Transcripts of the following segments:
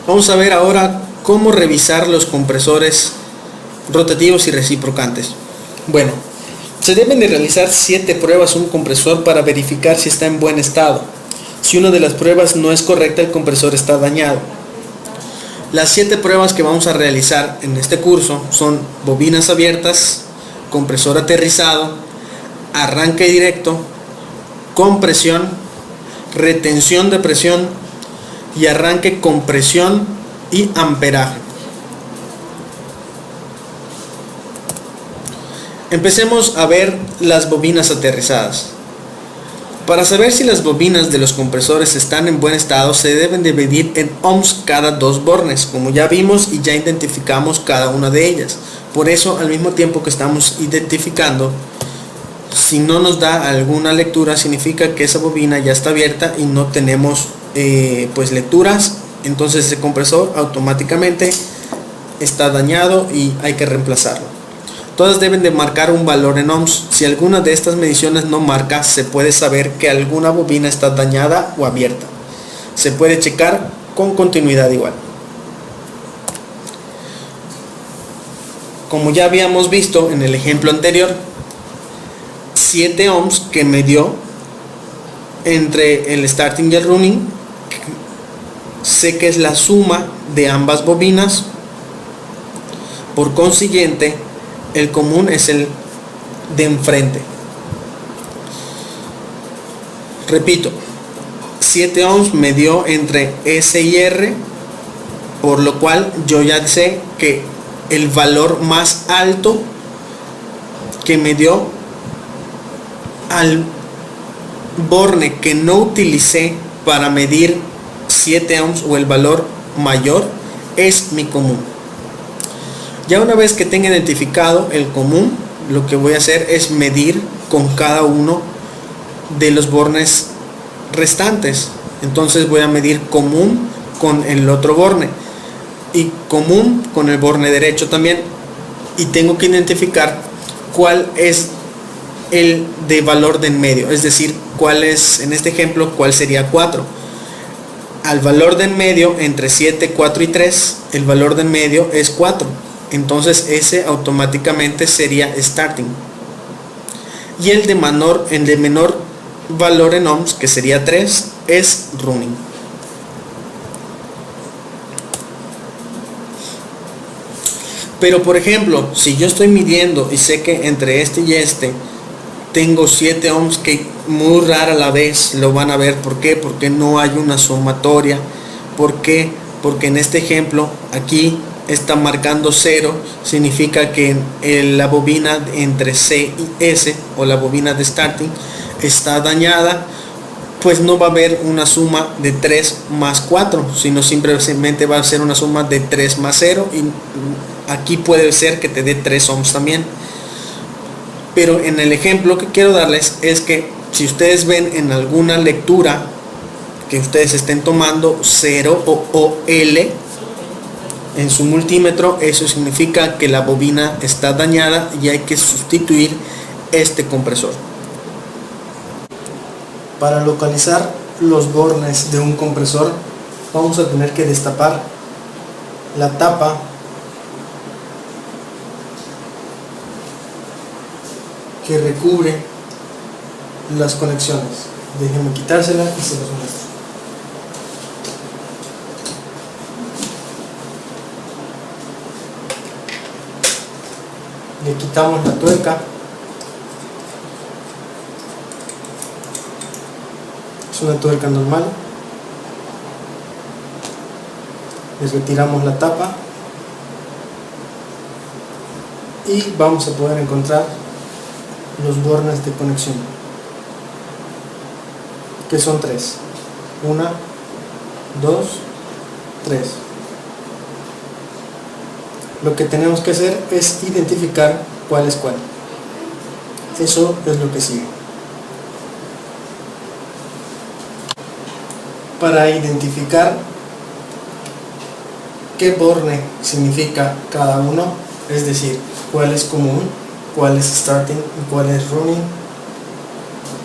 Vamos a ver ahora cómo revisar los compresores rotativos y reciprocantes. Bueno, se deben de realizar 7 pruebas un compresor para verificar si está en buen estado. Si una de las pruebas no es correcta, el compresor está dañado. Las 7 pruebas que vamos a realizar en este curso son bobinas abiertas, compresor aterrizado, arranque directo, compresión, retención de presión y arranque con presión y amperaje. Empecemos a ver las bobinas aterrizadas. Para saber si las bobinas de los compresores están en buen estado, se deben de medir en ohms cada 2 bornes, como ya vimos y ya identificamos cada una de ellas. Por eso, al mismo tiempo que estamos identificando, si no nos da alguna lectura, significa que esa bobina ya está abierta y no tenemos pues lecturas. Entonces ese compresor automáticamente está dañado y hay que reemplazarlo. Todas deben de marcar un valor en ohms. Si alguna de estas mediciones no marca, se puede saber que alguna bobina está dañada o abierta. Se puede checar con continuidad igual. Como ya habíamos visto en el ejemplo anterior, 7 ohms que me dio entre el starting y el running, sé que es la suma de ambas bobinas. Por consiguiente, el común es el de enfrente. Repito, 7 ohms me dio entre S y R, por lo cual yo ya sé que el valor más alto que me dio al borne que no utilicé para medir 7 ohms o el valor mayor es mi común. Ya una vez que tenga identificado el común, lo que voy a hacer es medir con cada uno de los bornes restantes. Entonces voy a medir común con el otro borne y común con el borne derecho también, y tengo que identificar cuál es el de valor de en medio, es decir, cuál es, en este ejemplo, cuál sería 4. Al valor de en medio, entre 7, 4 y 3, el valor de en medio es 4. Entonces ese automáticamente sería starting. Y el de menor valor en ohms, que sería 3, es running. Pero por ejemplo, si yo estoy midiendo y sé que entre este y este tengo 7 ohms, que muy rara la vez lo van a ver. ¿Por qué? Porque no hay una sumatoria. ¿Por qué? Porque en este ejemplo aquí está marcando 0, significa que la bobina entre C y S, o la bobina de starting, está dañada. Pues no va a haber una suma de 3 más 4, sino simplemente va a ser una suma de 3 más 0, y aquí puede ser que te dé 3 ohms también. Pero en el ejemplo que quiero darles es que si ustedes ven en alguna lectura que ustedes estén tomando 0 o OL en su multímetro, eso significa que la bobina está dañada y hay que sustituir este compresor. Para localizar los bornes de un compresor, vamos a tener que destapar la tapa que recubre las conexiones. Déjenme quitársela y se los muestro. Le quitamos la tuerca. Es una tuerca normal. Les retiramos la tapa y vamos a poder encontrar los bornes de conexión, que son 3. 1, 2, 3. Lo que tenemos que hacer es identificar cuál es cuál. Eso es lo que sigue. Para identificar qué borne significa cada uno, es decir, cuál es común, cuál es starting y cuál es running,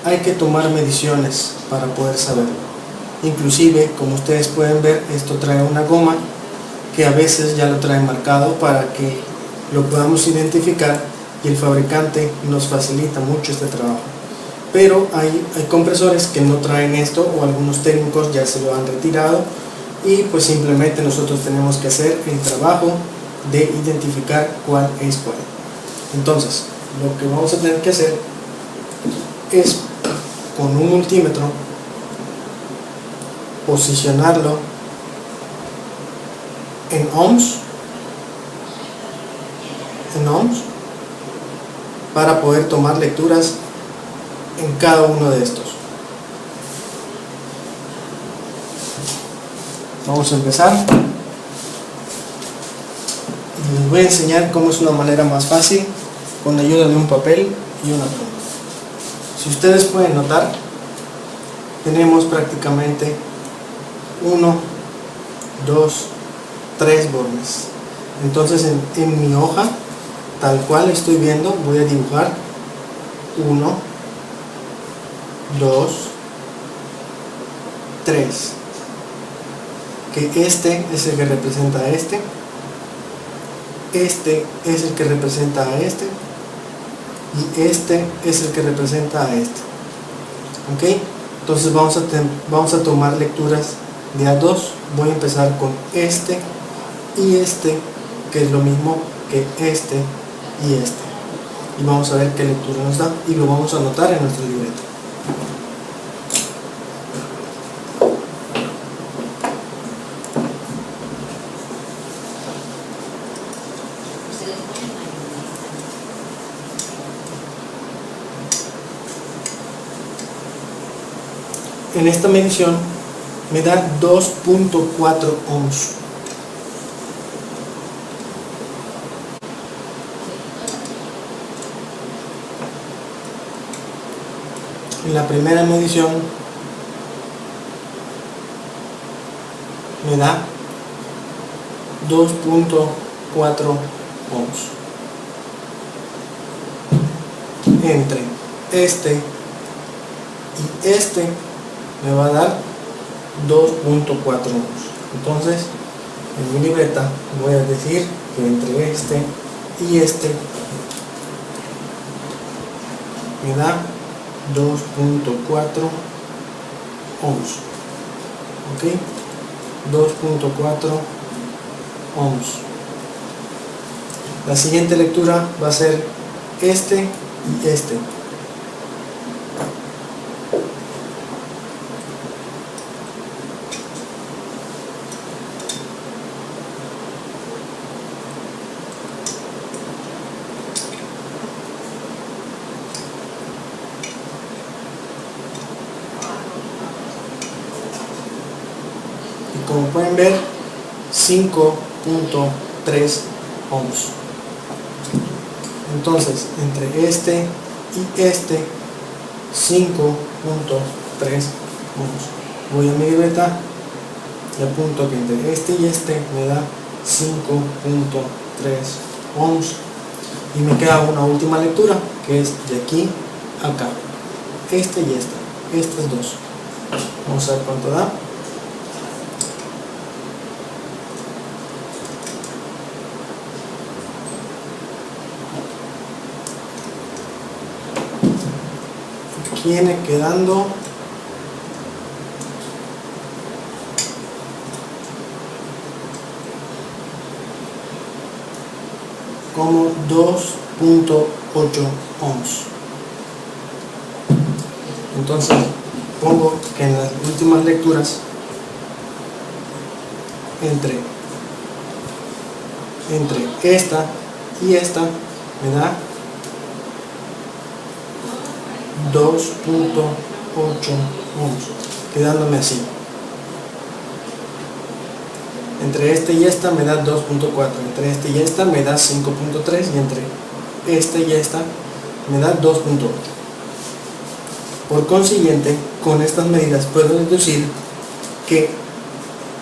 hay que tomar mediciones para poder saberlo. Inclusive, como ustedes pueden ver, esto trae una goma que a veces ya lo trae marcado para que lo podamos identificar, y el fabricante nos facilita mucho este trabajo. Pero hay compresores que no traen esto, o algunos técnicos ya se lo han retirado, y pues simplemente nosotros tenemos que hacer el trabajo de identificar cuál es cuál. Entonces, lo que vamos a tener que hacer es, con un multímetro, posicionarlo en ohms para poder tomar lecturas en cada uno de estos. Vamos a empezar. Les voy a enseñar cómo es una manera más fácil, con la ayuda de un papel y una pluma. Si ustedes pueden notar, tenemos prácticamente 1, 2, 3 bornes. Entonces en mi hoja, tal cual estoy viendo, voy a dibujar 1, 2, 3, que este es el que representa a este es el que representa a este, y este es el que representa a este. ¿Ok? Entonces vamos a tomar lecturas de A2. Voy a empezar con este y este, que es lo mismo que este y este, y vamos a ver qué lectura nos da, y lo vamos a anotar en nuestra libreta. En esta medición me da 2.4 ohms. En la primera medición me da 2.4 ohms. Entre este y este me va a dar 2.4 ohms. Entonces, en mi libreta voy a decir que entre este y este me da 2.4 ohms. ¿Ok? 2.4 ohms. La siguiente lectura va a ser este y este. Como pueden ver, 5.3 ohms. Entonces, entre este y este, 5.3 ohms. Voy a mi libreta y apunto que entre este y este me da 5.3 ohms. Y me queda una última lectura, que es de aquí a acá. Este y este. Estas dos. Vamos a ver cuánto da. Viene quedando como 2.8 ohms. Entonces pongo que en las últimas lecturas entre esta y esta me da 2.8 ohms, quedándome así. Entre este y esta me da 2.4, entre este y esta me da 5.3, y entre este y esta me da 2.8. Por consiguiente, con estas medidas puedo deducir que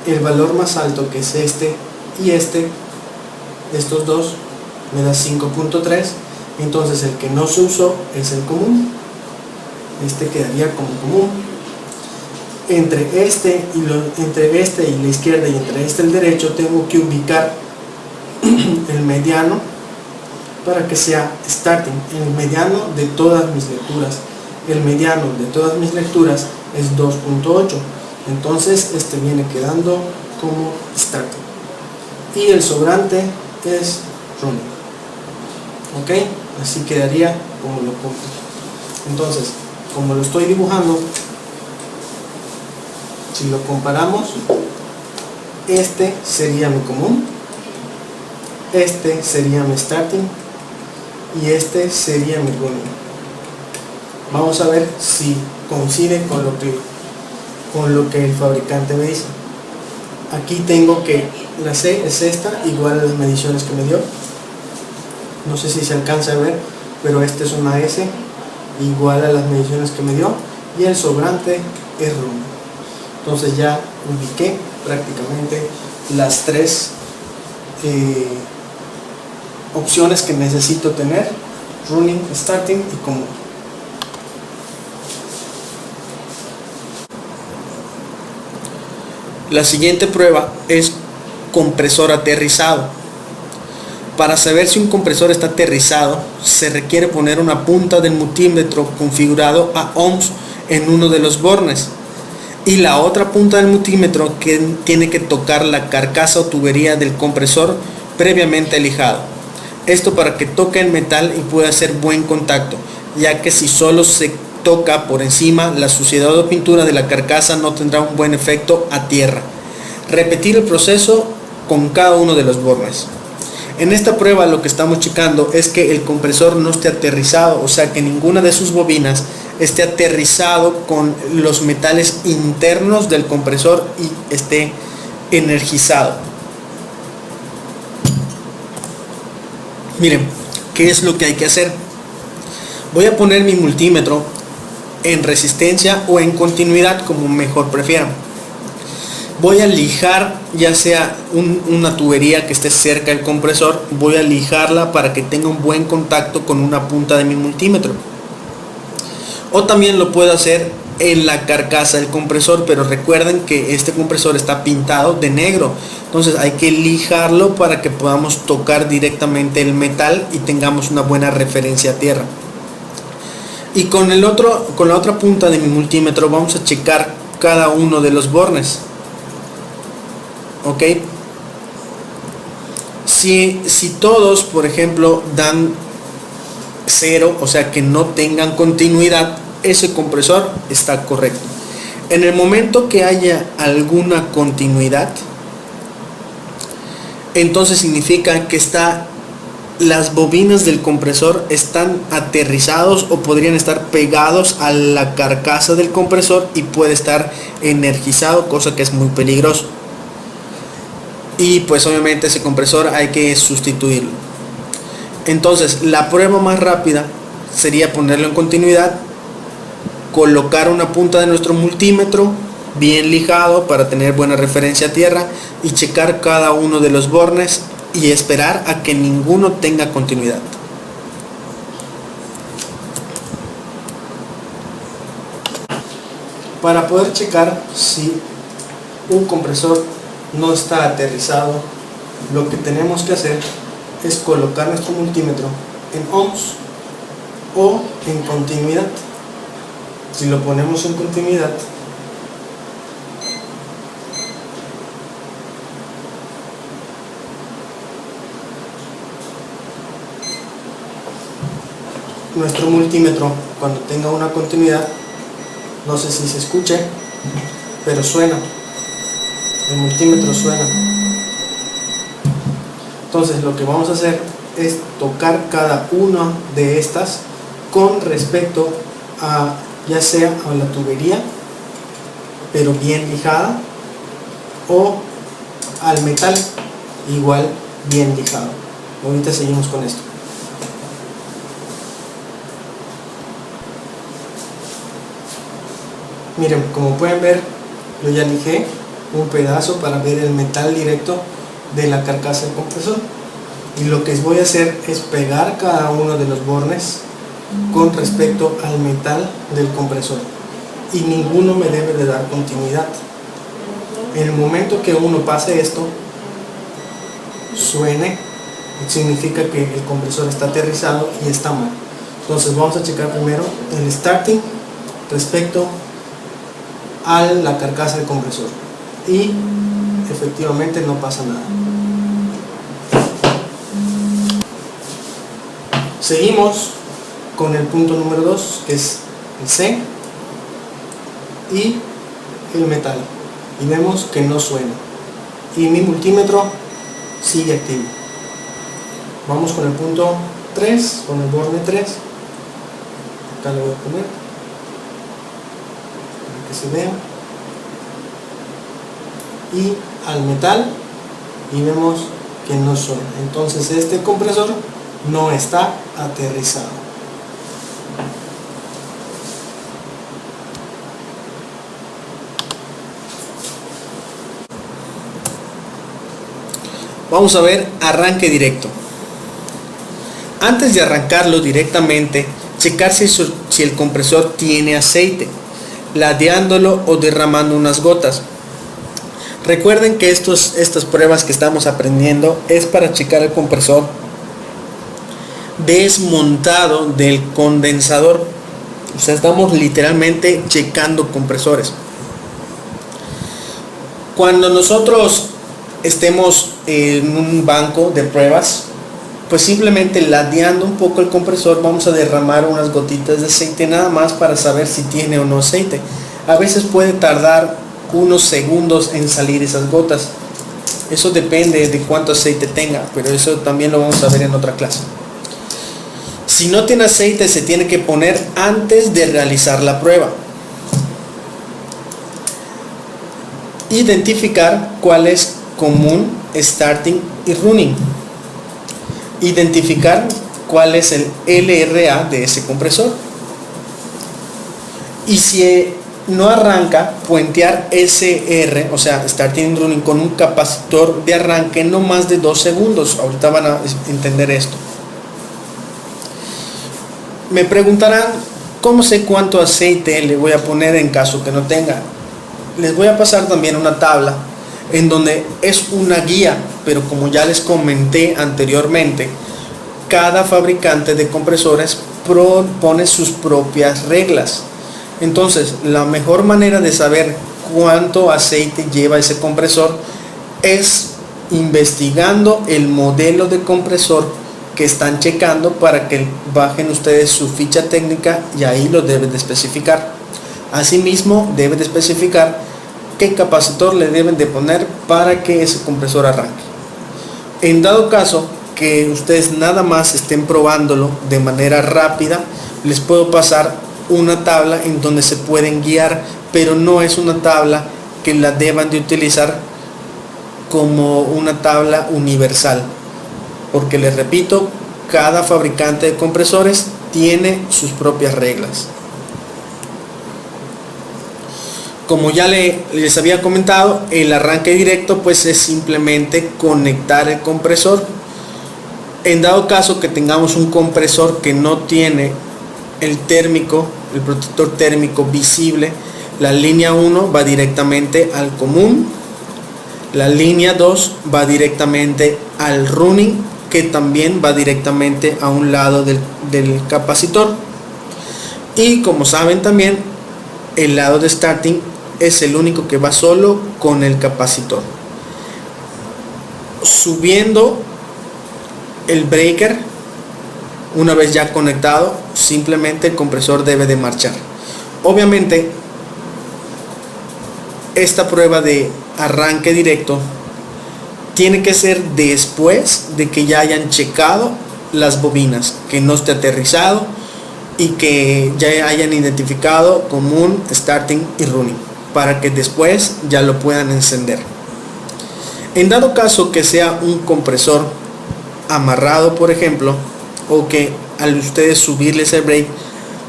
el valor más alto, que es este y este, estos dos, me da 5.3. Entonces el que no se usó es el común. Este quedaría como común. entre este y la izquierda y entre este el derecho, tengo que ubicar el mediano para que sea starting, el mediano de todas mis lecturas. El mediano de todas mis lecturas es 2.8, entonces este viene quedando como starting y el sobrante es running. Ok, así quedaría como lo pongo. Entonces, como lo estoy dibujando, si lo comparamos, este sería mi común, este sería mi starting y este sería mi running. Vamos a ver si coincide con lo que el fabricante me dice. Aquí tengo que la C es esta, igual a las mediciones que me dio. No sé si se alcanza a ver, pero esta es una S igual a las mediciones que me dio y el sobrante es running. Entonces ya ubiqué prácticamente las tres opciones que necesito tener: running, starting y común. La siguiente prueba es compresor aterrizado. Para saber si un compresor está aterrizado, se requiere poner una punta del multímetro configurado a ohms en uno de los bornes y la otra punta del multímetro que tiene que tocar la carcasa o tubería del compresor previamente lijado. Esto para que toque el metal y pueda hacer buen contacto, ya que si solo se toca por encima, la suciedad o pintura de la carcasa no tendrá un buen efecto a tierra. Repetir el proceso con cada uno de los bornes. En esta prueba lo que estamos checando es que el compresor no esté aterrizado, o sea que ninguna de sus bobinas esté aterrizado con los metales internos del compresor y esté energizado. Miren, ¿qué es lo que hay que hacer? Voy a poner mi multímetro en resistencia o en continuidad, como mejor prefieran. Voy a lijar ya sea una tubería que esté cerca del compresor, voy a lijarla para que tenga un buen contacto con una punta de mi multímetro. O también lo puedo hacer en la carcasa del compresor, pero recuerden que este compresor está pintado de negro, entonces hay que lijarlo para que podamos tocar directamente el metal y tengamos una buena referencia a tierra. Y con la otra punta de mi multímetro vamos a checar cada uno de los bornes. Ok, si todos, por ejemplo, dan 0, o sea que no tengan continuidad, ese compresor está correcto. En el momento que haya alguna continuidad, entonces significa que las bobinas del compresor están aterrizados o podrían estar pegados a la carcasa del compresor y puede estar energizado, cosa que es muy peligroso. Y pues obviamente ese compresor hay que sustituirlo. Entonces la prueba más rápida sería ponerlo en continuidad, colocar una punta de nuestro multímetro bien lijado para tener buena referencia a tierra y checar cada uno de los bornes y esperar a que ninguno tenga continuidad. Para poder checar si un compresor no está aterrizado, lo que tenemos que hacer es colocar nuestro multímetro en ohms o en continuidad. Si lo ponemos en continuidad, nuestro multímetro, cuando tenga una continuidad, no sé si se escuche, pero suena. El multímetro suena. Entonces lo que vamos a hacer es tocar cada una de estas con respecto a ya sea a la tubería pero bien lijada o al metal igual bien lijado. Ahorita seguimos con esto. Miren, como pueden ver, yo ya lijé un pedazo para ver el metal directo de la carcasa del compresor, y lo que voy a hacer es pegar cada uno de los bornes con respecto al metal del compresor. y ninguno me debe de dar continuidad. En el momento que uno pase esto, suene, significa que el compresor está aterrizado y está mal. Entonces vamos a checar primero el starting respecto a la carcasa del compresor y efectivamente no pasa nada. Seguimos con el punto número 2, que es el C y el metal, y vemos que no suena y mi multímetro sigue activo. Vamos con el punto 3, con el borne 3. Acá lo voy a poner para que se vea, y al metal, y vemos que no suena. Entonces este compresor no está aterrizado. Vamos a ver arranque directo. Antes de arrancarlo directamente, checar si el compresor tiene aceite, ladeándolo o derramando unas gotas. Recuerden que estas pruebas que estamos aprendiendo es para checar el compresor desmontado del condensador. O sea, estamos literalmente checando compresores. Cuando nosotros estemos en un banco de pruebas, pues simplemente ladeando un poco el compresor vamos a derramar unas gotitas de aceite nada más para saber si tiene o no aceite. A veces puede tardar unos segundos en salir esas gotas. Eso depende de cuánto aceite tenga, pero eso también lo vamos a ver en otra clase. Si no tiene aceite, se tiene que poner antes de realizar la prueba. Identificar cuál es común, starting y running. Identificar cuál es el LRA de ese compresor. Y si no arranca, puentear SR, o sea, starting y running, con un capacitor de arranque no más de 2 segundos. Ahorita van a entender esto. Me preguntarán, ¿cómo sé cuánto aceite le voy a poner en caso que no tenga? Les voy a pasar también una tabla en donde es una guía, pero como ya les comenté anteriormente, cada fabricante de compresores propone sus propias reglas. Entonces, la mejor manera de saber cuánto aceite lleva ese compresor es investigando el modelo de compresor que están checando, para que bajen ustedes su ficha técnica y ahí lo deben de especificar. Asimismo, deben de especificar qué capacitor le deben de poner para que ese compresor arranque. En dado caso que ustedes nada más estén probándolo de manera rápida, les puedo pasar una tabla en donde se pueden guiar, pero no es una tabla que la deban de utilizar como una tabla universal, porque les repito, cada fabricante de compresores tiene sus propias reglas. Como ya les había comentado, el arranque directo pues es simplemente conectar el compresor. En dado caso que tengamos un compresor que no tiene el protector térmico visible, la línea 1 va directamente al común, la línea 2 va directamente al running, que también va directamente a un lado del capacitor, y como saben también el lado de starting es el único que va solo con el capacitor. Subiendo el breaker, una vez ya conectado, simplemente el compresor debe de marchar. Obviamente esta prueba de arranque directo tiene que ser después de que ya hayan checado las bobinas, que no esté aterrizado y que ya hayan identificado común, starting y running, para que después ya lo puedan encender. En dado caso que sea un compresor amarrado, por ejemplo, o que al ustedes subirles el brake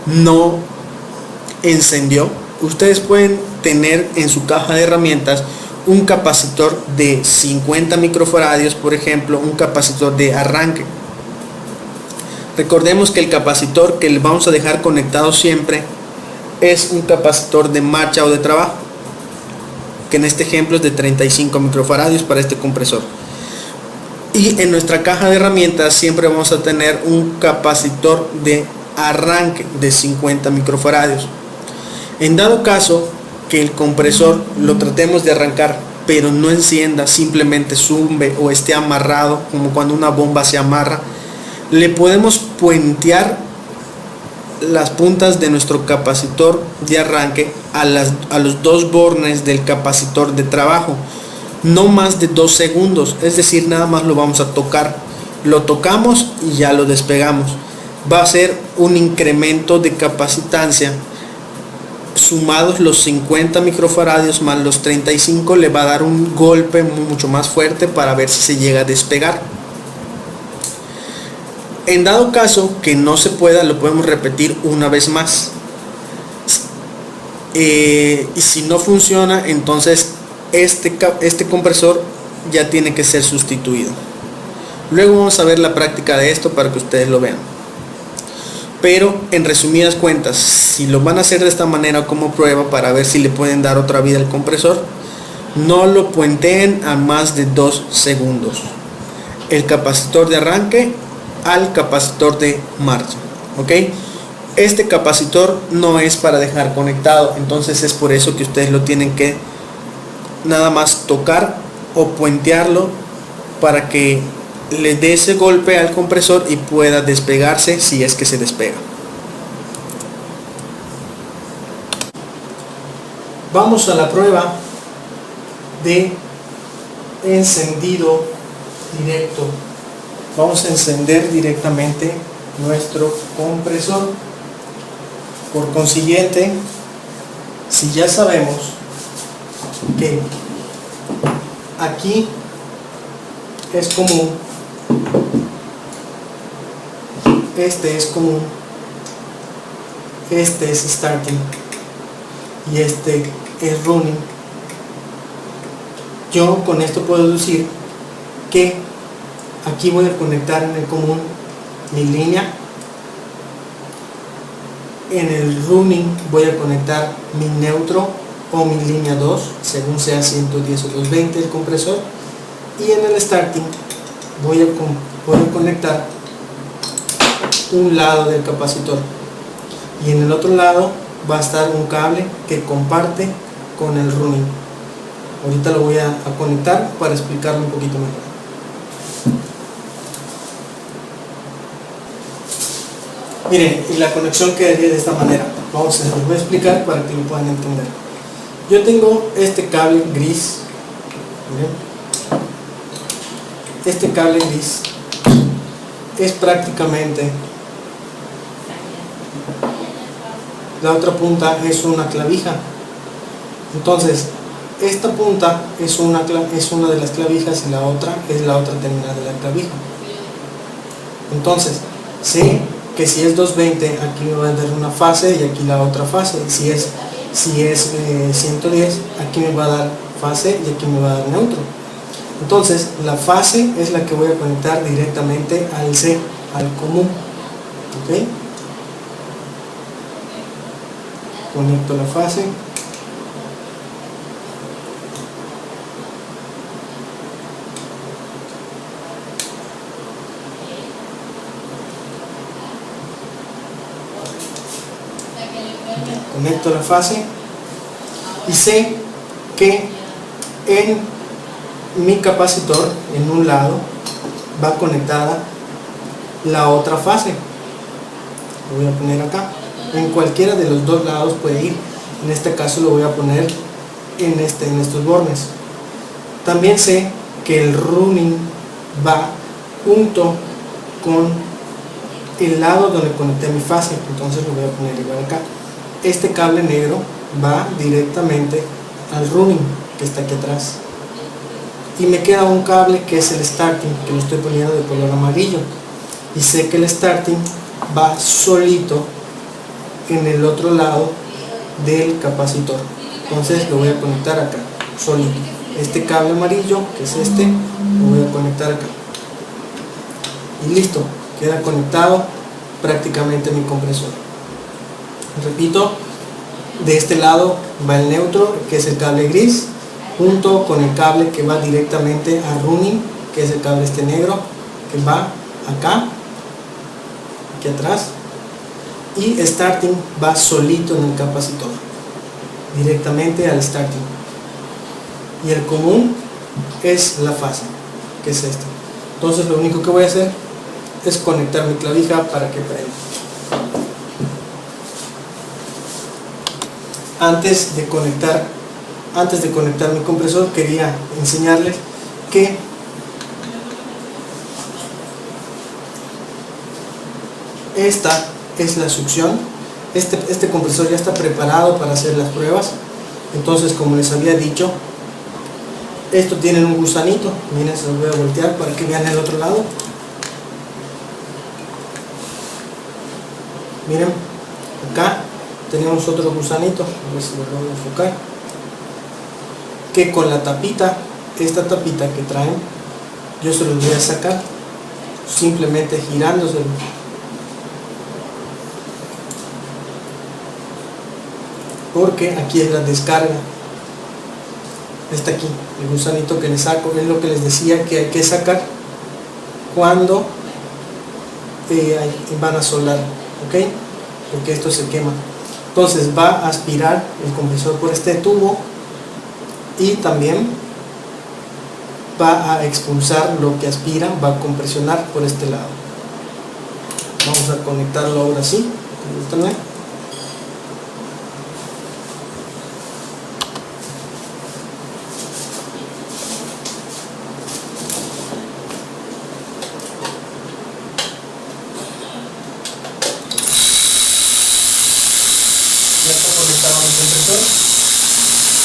no encendió, ustedes pueden tener en su caja de herramientas un capacitor de 50 microfaradios, por ejemplo, un capacitor de arranque. Recordemos que el capacitor que le vamos a dejar conectado siempre es un capacitor de marcha o de trabajo, que en este ejemplo es de 35 microfaradios para este compresor. Y en nuestra caja de herramientas siempre vamos a tener un capacitor de arranque de 50 microfaradios. En dado caso que el compresor lo tratemos de arrancar pero no encienda, simplemente zumbe o esté amarrado, como cuando una bomba se amarra, le podemos puentear las puntas de nuestro capacitor de arranque a los dos bornes del capacitor de trabajo, no más de 2 segundos, es decir, nada más lo vamos a tocar, lo tocamos y ya lo despegamos. Va a ser un incremento de capacitancia, sumados los 50 microfaradios más los 35, le va a dar un golpe mucho más fuerte para ver si se llega a despegar. En dado caso que no se pueda, lo podemos repetir una vez más. Y si no funciona, entonces este compresor ya tiene que ser sustituido. Luego vamos a ver la práctica de esto para que ustedes lo vean. Pero en resumidas cuentas, si lo van a hacer de esta manera como prueba para ver si le pueden dar otra vida al compresor, no lo puenteen a más de 2 segundos. El capacitor de arranque al capacitor de marcha, ¿ok? Este capacitor no es para dejar conectado, entonces es por eso que ustedes lo tienen que nada más tocar o puentearlo para que le dé ese golpe al compresor y pueda despegarse si es que se despega. Vamos a la prueba de encendido directo. Vamos a encender directamente nuestro compresor. Por consiguiente, si ya sabemos que aquí es común, este es común, este es starting y este es running, yo con esto puedo decir que aquí voy a conectar en el común mi línea, en el running voy a conectar mi neutro o mi línea 2 según sea 110 o 220 el compresor, y en el starting voy a conectar un lado del capacitor y en el otro lado va a estar un cable que comparte con el running. Ahorita lo voy a conectar para explicarlo un poquito mejor. Miren, y la conexión quedaría de esta manera. Les voy a explicar para que lo puedan entender. Yo tengo este cable gris. Miren. Este cable gris es prácticamente, la otra punta es una clavija. Entonces esta punta es una de las clavijas y la otra es la otra terminal de la clavija. Entonces sé que si es 220 aquí me va a dar una fase y aquí la otra fase. Si es 110 aquí me va a dar fase y aquí me va a dar neutro. Entonces la fase es la que voy a conectar directamente al C, al común. ¿Ok? Conecto la fase. Conecto la fase y sé que en mi capacitor en un lado va conectada la otra fase. Lo voy a poner acá. En cualquiera de los dos lados puede ir. En este caso lo voy a poner en estos bornes. También sé que el running va junto con el lado donde conecté mi fase, entonces lo voy a poner igual acá. Este cable negro va directamente al running que está aquí atrás. Y me queda un cable que es el starting, que lo estoy poniendo de color amarillo. Y sé que el starting va solito en el otro lado del capacitor. Entonces lo voy a conectar acá, solito. Este cable amarillo, que es este, lo voy a conectar acá. Y listo, queda conectado prácticamente mi compresor. Repito, De este lado va el neutro, que es el cable gris, junto con el cable que va directamente a running, que es el cable este negro, que va acá, aquí atrás, y starting va solito en el capacitor, directamente al starting. Y el común es la fase, que es esta. Entonces lo único que voy a hacer es conectar mi clavija para que prenda. Antes de conectar mi compresor, quería enseñarles que esta es la succión. Este compresor ya está preparado para hacer las pruebas. Entonces, como les había dicho, esto tiene un gusanito. Miren, se los voy a voltear para que vean el otro lado. Miren, acá tenemos otro gusanito, a ver si lo voy a enfocar, que con la tapita, esta tapita que traen, yo se los voy a sacar simplemente girándoselo. Porque aquí es la descarga. Está aquí, el gusanito que le saco, es lo que les decía que hay que sacar cuando van a soldar, ¿ok? Porque esto se quema. Entonces va a aspirar el compresor por este tubo y también va a expulsar lo que aspira, va a compresionar por este lado. Vamos a conectarlo ahora sí.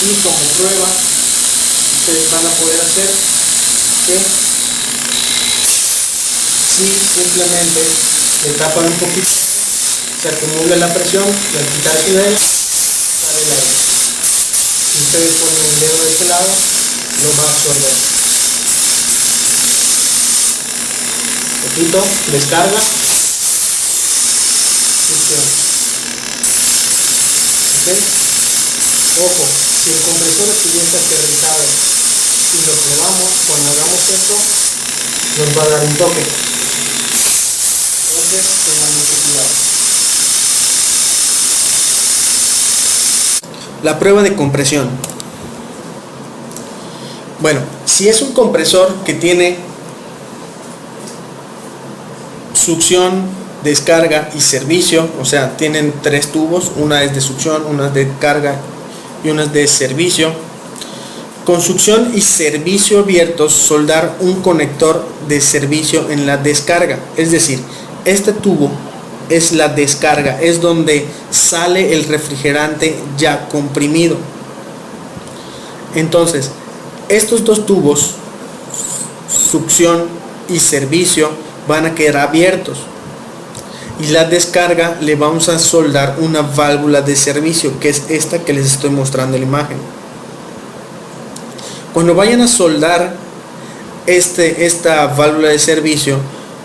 Y como prueba ustedes van a poder hacer que si simplemente le tapan un poquito, se acumula la presión y al quitar su dedo sale el aire. Si ustedes ponen el dedo de este lado, lo va a absorber. Repito, descarga, succión. ¿Okay? Ojo, si el compresor estuviese aterrizado y lo probamos, cuando hagamos esto nos va a dar un toque. Entonces tengan mucho cuidado. La prueba de compresión. Bueno, si es un compresor que tiene succión, descarga y servicio, o sea, tienen 3 tubos, una es de succión, una es de carga y una es de servicio. Con succión y servicio abiertos, soldar un conector de servicio en la descarga, es decir, este tubo es la descarga, es donde sale el refrigerante ya comprimido. Entonces, estos 2 tubos, succión y servicio, van a quedar abiertos, y la descarga le vamos a soldar una válvula de servicio, que es esta que les estoy mostrando en la imagen. Cuando vayan a soldar esta válvula de servicio,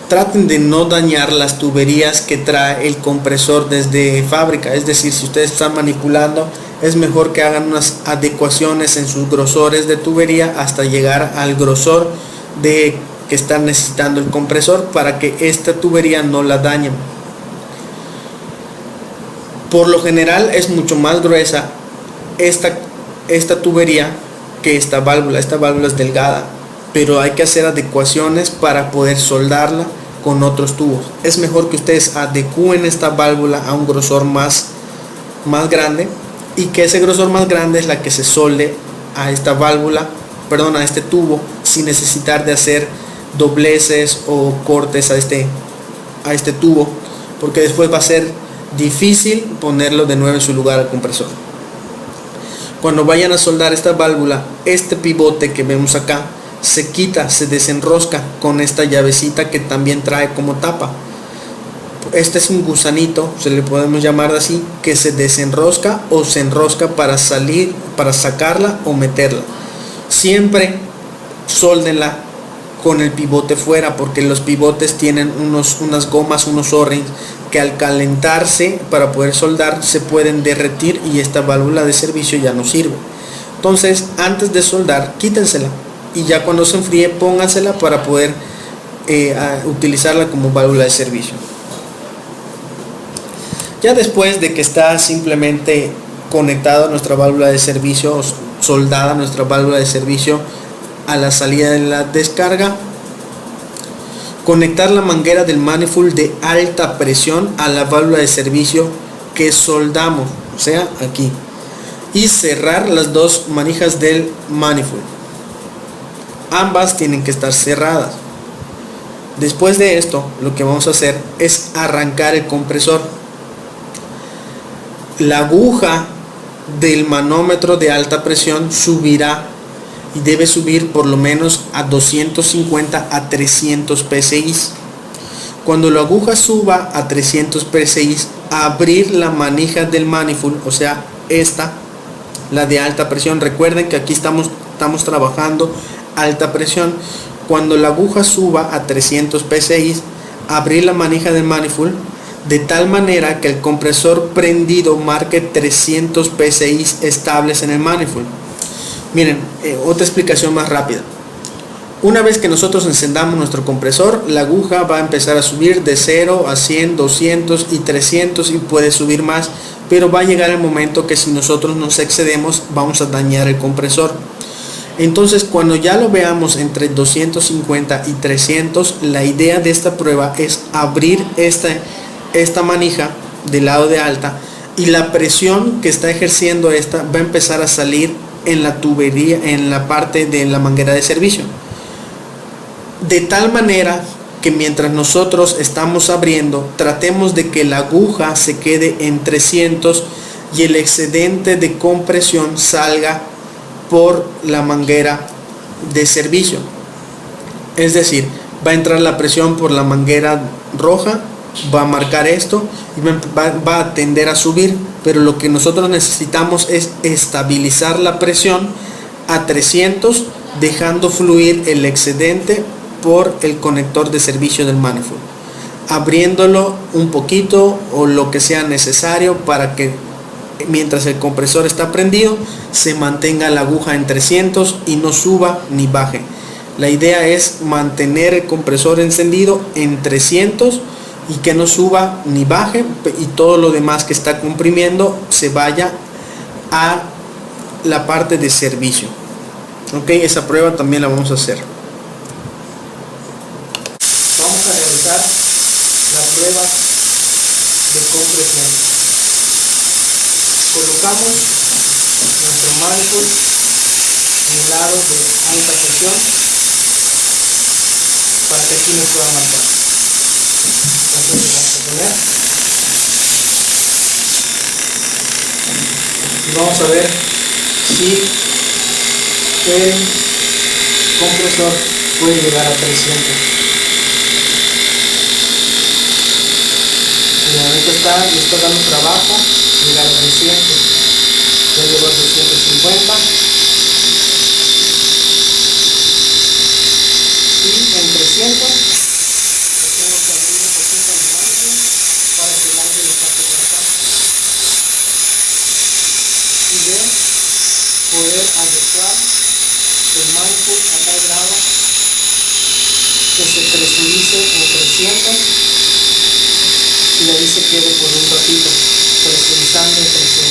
traten de no dañar las tuberías que trae el compresor desde fábrica. Es decir, si ustedes están manipulando, es mejor que hagan unas adecuaciones en sus grosores de tubería hasta llegar al grosor que está necesitando el compresor, para que esta tubería no la dañen. Por lo general es mucho más gruesa esta tubería que esta válvula. Esta válvula es delgada, pero hay que hacer adecuaciones para poder soldarla con otros tubos. Es mejor que ustedes adecúen esta válvula a un grosor más grande, y que ese grosor más grande es la que se solde a esta válvula, perdón, a este tubo, sin necesitar de hacer dobleces o cortes a este tubo, porque después va a ser difícil ponerlo de nuevo en su lugar al compresor. Cuando vayan a soldar esta válvula, este pivote que vemos acá se quita, se desenrosca con esta llavecita que también trae como tapa. Este es un gusanito, se le podemos llamar así, que se desenrosca o se enrosca para sacarla o meterla. Siempre sóldenla con el pivote fuera, porque los pivotes tienen unas gomas, unos O-rings que al calentarse para poder soldar se pueden derretir y esta válvula de servicio ya no sirve. Entonces antes de soldar quítensela y ya cuando se enfríe póngansela para poder utilizarla como válvula de servicio. Ya después de que está simplemente conectada nuestra válvula de servicio, soldada nuestra válvula de servicio a la salida de la descarga, conectar la manguera del manifold de alta presión a la válvula de servicio que soldamos, o sea aquí, y cerrar las dos manijas del manifold. Ambas tienen que estar cerradas. Después de esto, lo que vamos a hacer es arrancar el compresor. La aguja del manómetro de alta presión subirá y debe subir por lo menos a 250 a 300 psi. Cuando la aguja suba a 300 psi, abrir la manija del manifold, o sea esta, la de alta presión. Recuerden que aquí estamos trabajando alta presión. Cuando la aguja suba a 300 psi, abrir la manija del manifold de tal manera que el compresor prendido marque 300 psi estables en el manifold. Miren, otra explicación más rápida. Una vez que nosotros encendamos nuestro compresor, la aguja va a empezar a subir de 0 a 100, 200 y 300 y puede subir más, pero va a llegar el momento que si nosotros nos excedemos vamos a dañar el compresor. Entonces cuando ya lo veamos entre 250 y 300, la idea de esta prueba es abrir esta manija del lado de alta y la presión que está ejerciendo esta va a empezar a salir en la tubería, en la parte de la manguera de servicio, de tal manera que mientras nosotros estamos abriendo tratemos de que la aguja se quede en 300 y el excedente de compresión salga por la manguera de servicio. Es decir, va a entrar la presión por la manguera roja, va a marcar esto y va a tender a subir, pero lo que nosotros necesitamos es estabilizar la presión a 300, dejando fluir el excedente por el conector de servicio del manifold, abriéndolo un poquito o lo que sea necesario para que mientras el compresor está prendido se mantenga la aguja en 300 y no suba ni baje. La idea es mantener el compresor encendido en 300 y que no suba ni baje y todo lo demás que está comprimiendo se vaya a la parte de servicio. Ok, esa prueba también la vamos a hacer. Vamos a realizar la prueba de compresión. Colocamos nuestro manifold en el lado de alta presión para que aquí nos pueda marcar. Entonces vamos a poner y vamos a ver si el compresor puede llegar a 300. De momento le está dando trabajo llegar a 300. Ya llegó a 250 y en 300 tengo que abrir un poquito el manifold para que el aire lo saque por acá y de poder adecuar el manifold a tal grado que se presurice en 300 y de ahí se quede por un ratito presurizando en 300.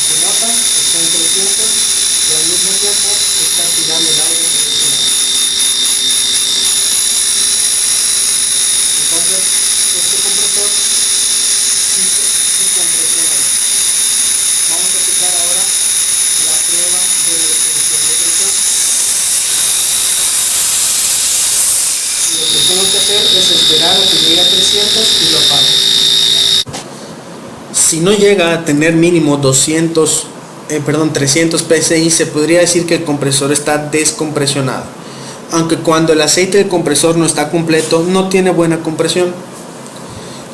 Se nota que está en 300 y al mismo tiempo está girando el aire por este lado. Entonces este compresor sí compresiona. Vamos a aplicar ahora la prueba de retención de presión. Lo que tengo que hacer es esperar a que llegue a 300 y lo apago. Si no llega a tener mínimo 300 psi, se podría decir que el compresor está descompresionado. Aunque cuando el aceite del compresor no está completo, no tiene buena compresión.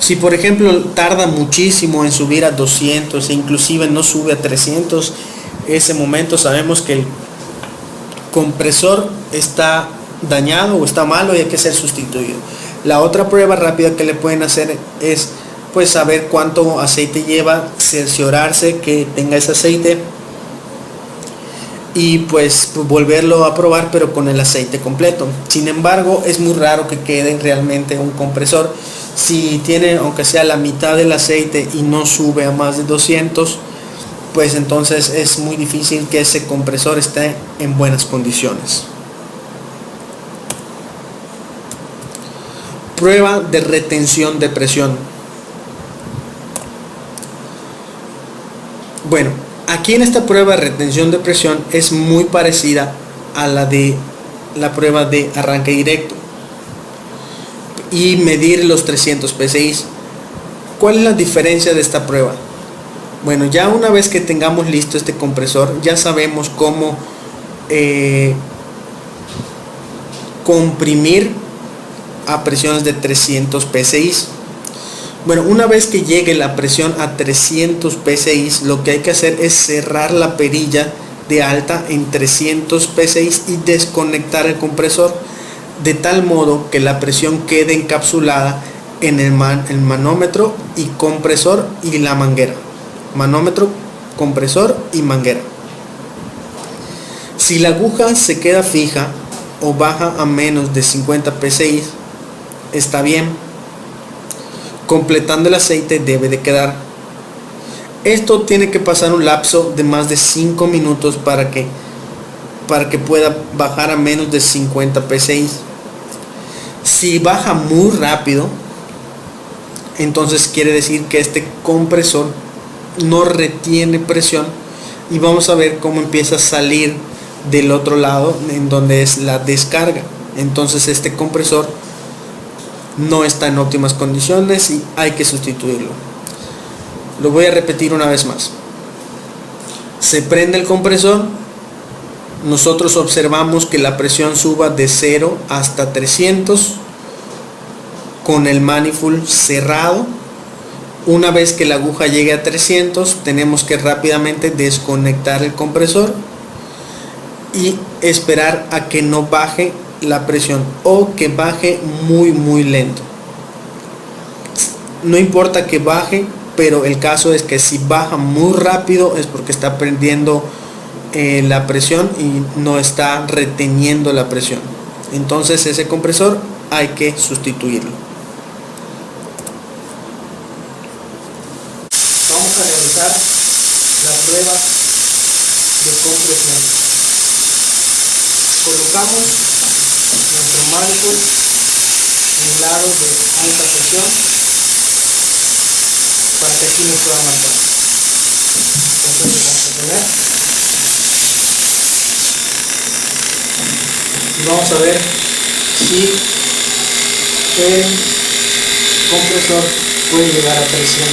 Si por ejemplo tarda muchísimo en subir a 200 e inclusive no sube a 300, ese momento sabemos que el compresor está dañado o está malo y hay que ser sustituido. La otra prueba rápida que le pueden hacer es pues saber cuánto aceite lleva, cerciorarse que tenga ese aceite y pues volverlo a probar pero con el aceite completo. Sin embargo, es muy raro que quede realmente un compresor. Si tiene aunque sea la mitad del aceite y no sube a más de 200, pues entonces es muy difícil que ese compresor esté en buenas condiciones. Prueba de retención de presión. Bueno, aquí en esta prueba de retención de presión es muy parecida a la de la prueba de arranque directo y medir los 300 psi. ¿Cuál es la diferencia de esta prueba? Bueno, ya una vez que tengamos listo este compresor, ya sabemos cómo comprimir a presiones de 300 psi. Bueno, una vez que llegue la presión a 300 psi, lo que hay que hacer es cerrar la perilla de alta en 300 psi y desconectar el compresor de tal modo que la presión quede encapsulada en el manómetro y compresor y la manguera. Manómetro, compresor y manguera. Si la aguja se queda fija o baja a menos de 50 psi, está bien. Completando el aceite debe de quedar. Esto tiene que pasar un lapso de más de 5 minutos para que pueda bajar a menos de 50 psi. Si baja muy rápido, entonces quiere decir que este compresor no retiene presión y vamos a ver cómo empieza a salir del otro lado en donde es la descarga. Entonces este compresor no está en óptimas condiciones y hay que sustituirlo. Lo voy a repetir una vez más. Se prende el compresor, nosotros observamos que la presión suba de 0 hasta 300 con el manifold cerrado. Una vez que la aguja llegue a 300, tenemos que rápidamente desconectar el compresor y esperar a que no baje la presión o que baje muy lento. No importa que baje, pero el caso es que si baja muy rápido es porque está perdiendo la presión y no está reteniendo la presión. Entonces ese compresor hay que sustituirlo. Vamos a realizar la prueba de compresión. Colocamos nuestro manifold en el lado de alta presión para que aquí nos puedan dar cuenta. Entonces vamos a poner y vamos a ver si el compresor puede llegar a 300.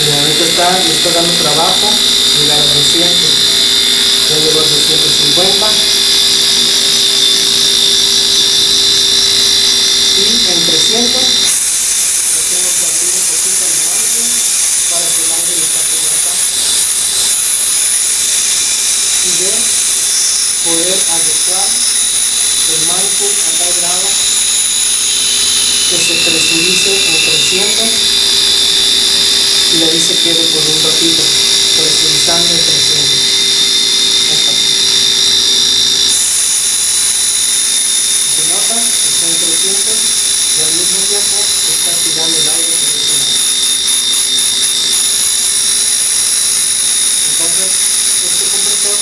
De momento le está dando trabajo llegar a 200. Ya llegó a 250 y en 300 le tengo que abrir un poquito el manifold para que el aire le pase por acá y de poder adecuar el manifold a tal grado que se presurice en 300 y ahí se quede por un ratito presurizando en 300. Se nota que está en 300 y al mismo tiempo está girando el aire por este lado. Entonces este compresor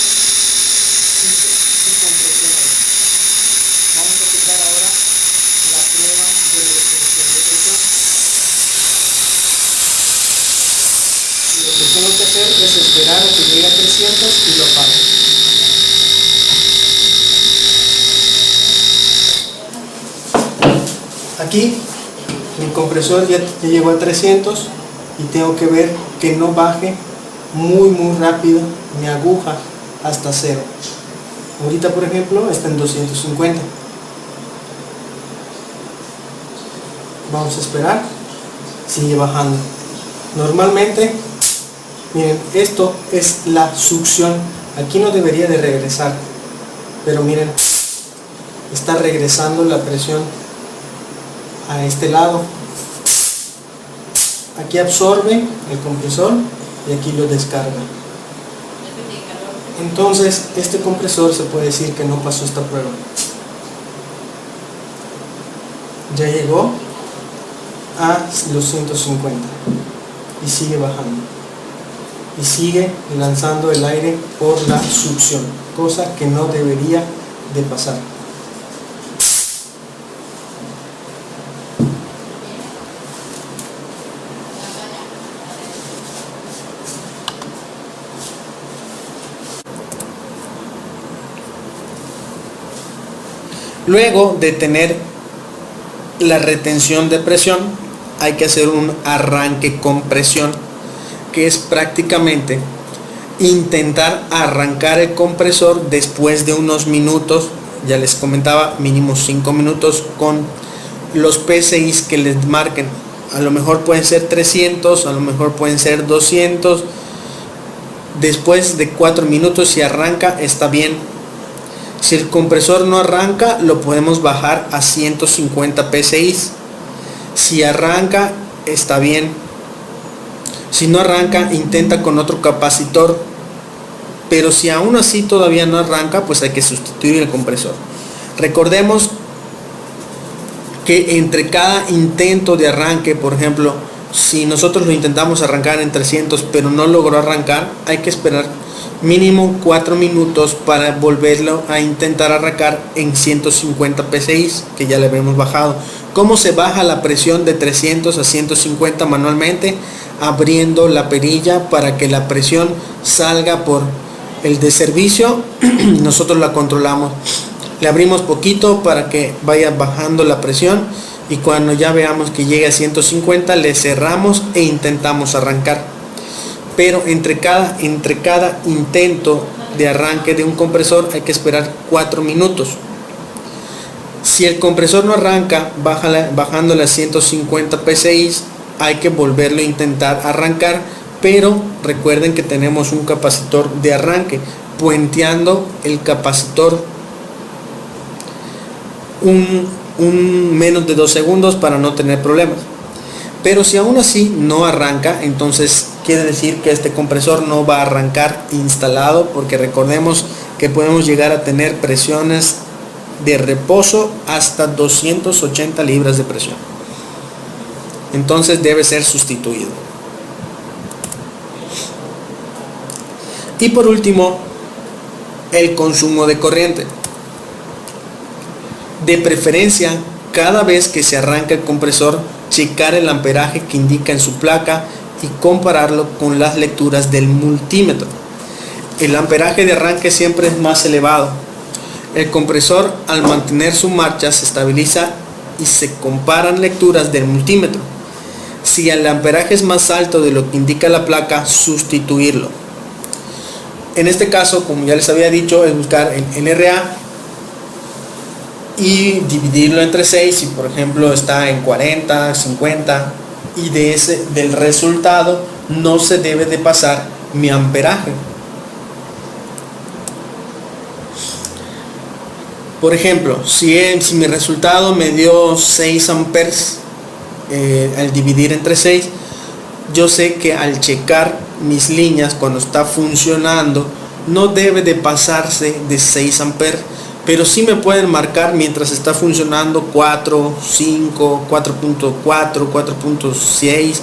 hizo su compresión ahí. Vamos a aplicar ahora la prueba de retención de presión. Y lo que tengo que hacer es esperar a que llegue a 300 y lo apago. Aquí mi compresor ya llegó a 300 y tengo que ver que no baje muy rápido mi aguja hasta 0. Ahorita por ejemplo está en 250. Vamos a esperar, sigue bajando. Normalmente, miren, esto es la succión. Aquí no debería de regresar, pero miren, está regresando la presión a este lado. Aquí absorbe el compresor y aquí lo descarga. Entonces este compresor se puede decir que no pasó esta prueba. Ya llegó a los 150 y sigue bajando y sigue lanzando el aire por la succión, cosa que no debería de pasar. Luego de tener la retención de presión, hay que hacer un arranque con presión, que es prácticamente intentar arrancar el compresor después de unos minutos. Ya les comentaba, mínimo 5 minutos con los PSIs que les marquen. A lo mejor pueden ser 300, a lo mejor pueden ser 200. Después de 4 minutos, si arranca, está bien. Si el compresor no arranca, lo podemos bajar a 150 PSI. Si arranca, está bien. Si no arranca, intenta con otro capacitor. Pero si aún así todavía no arranca, pues hay que sustituir el compresor. Recordemos que entre cada intento de arranque, por ejemplo, si nosotros lo intentamos arrancar en 300 pero no logró arrancar, hay que esperar mínimo 4 minutos para volverlo a intentar arrancar en 150 PSI, que ya le habíamos bajado. ¿Cómo se baja la presión de 300 a 150 manualmente? Abriendo la perilla para que la presión salga por el de servicio. Nosotros la controlamos, le abrimos poquito para que vaya bajando la presión, y cuando ya veamos que llegue a 150 le cerramos e intentamos arrancar. Pero entre cada intento de arranque de un compresor hay que esperar 4 minutos. Si el compresor no arranca, bajándole a 150 PSI, hay que volverlo a intentar arrancar, pero recuerden que tenemos un capacitor de arranque, puenteando el capacitor un menos de 2 segundos para no tener problemas. Pero si aún así no arranca, entonces quiere decir que este compresor no va a arrancar instalado, porque recordemos que podemos llegar a tener presiones de reposo hasta 280 libras de presión. Entonces debe ser sustituido. Y por último, el consumo de corriente. De preferencia, cada vez que se arranca el compresor, checar el amperaje que indica en su placa y compararlo con las lecturas del multímetro. El amperaje de arranque siempre es más elevado. El compresor, al mantener su marcha, se estabiliza y se comparan lecturas del multímetro. Si el amperaje es más alto de lo que indica la placa, sustituirlo. En este caso, como ya les había dicho, es buscar el LRA y dividirlo entre 6. Si por ejemplo está en 40, 50, y del resultado no se debe de pasar mi amperaje. Por ejemplo, si mi resultado me dio 6 amperes, al dividir entre 6, yo sé que al checar mis líneas cuando está funcionando no debe de pasarse de 6 amperes, pero sí me pueden marcar mientras está funcionando 4, 5, 4.4, 4.6.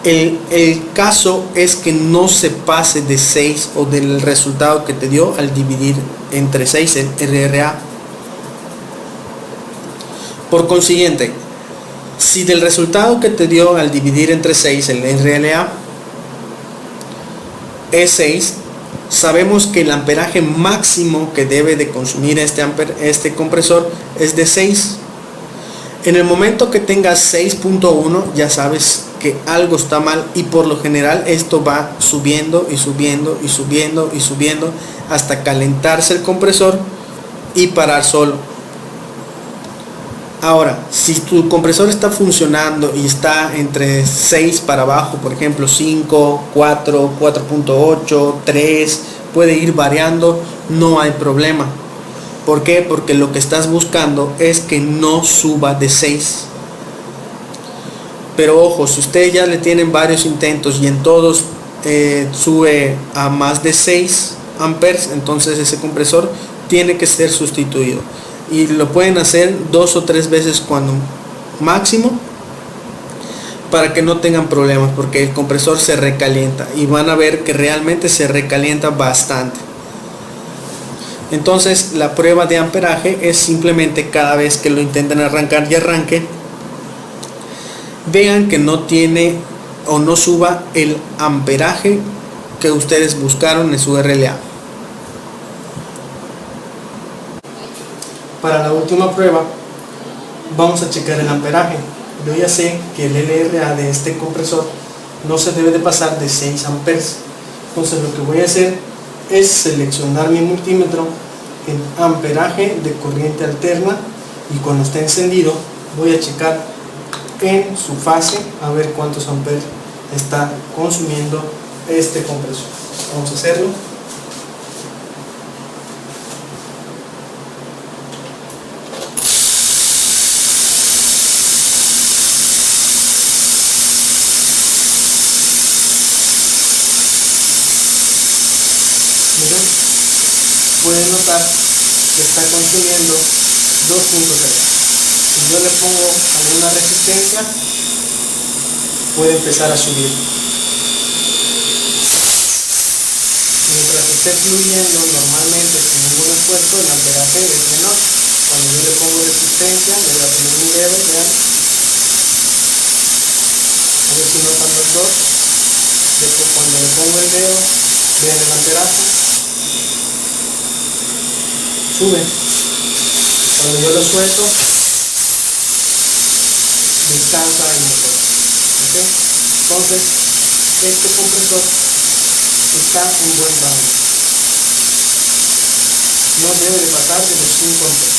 El caso es que no se pase de 6 o del resultado que te dio al dividir entre 6 el RRA. Por consiguiente, si del resultado que te dio al dividir entre 6 el RLA es 6, sabemos que el amperaje máximo que debe de consumir este compresor es de 6. En el momento que tengas 6.1, ya sabes que algo está mal, y por lo general esto va subiendo y subiendo y subiendo y subiendo hasta calentarse el compresor y parar solo. Ahora, si tu compresor está funcionando y está entre 6 para abajo, por ejemplo 5, 4, 4.8, 3, puede ir variando, no hay problema. ¿Por qué? Porque lo que estás buscando es que no suba de 6. Pero ojo, si ustedes ya le tienen varios intentos y en todos sube a más de 6 amperes, entonces ese compresor tiene que ser sustituido. Y lo pueden hacer 2 o 3 veces cuando máximo, para que no tengan problemas, porque el compresor se recalienta y van a ver que realmente se recalienta bastante. Entonces la prueba de amperaje es simplemente cada vez que lo intenten arrancar y arranque, vean que no tiene o no suba el amperaje que ustedes buscaron en su RLA. Para la última prueba vamos a checar el amperaje. Yo ya sé que el LRA de este compresor no se debe de pasar de 6 amperes. Entonces lo que voy a hacer es seleccionar mi multímetro en amperaje de corriente alterna, y cuando esté encendido voy a checar en su fase a ver cuántos amperes está consumiendo este compresor. Vamos a hacerlo. Pueden notar que está consumiendo 2.0. Si yo le pongo alguna resistencia, puede empezar a subir. Mientras esté fluyendo normalmente sin ningún esfuerzo, el amperaje es menor. Cuando yo le pongo resistencia, le voy a poner un dedo, vean. A ver si notan los dos. Después cuando le pongo el dedo, vean el amperaje. Sube. Cuando yo lo suelto, descansa el motor. ¿Okay? Entonces, este compresor está en buen rango. No debe de pasar de los 5 amperes.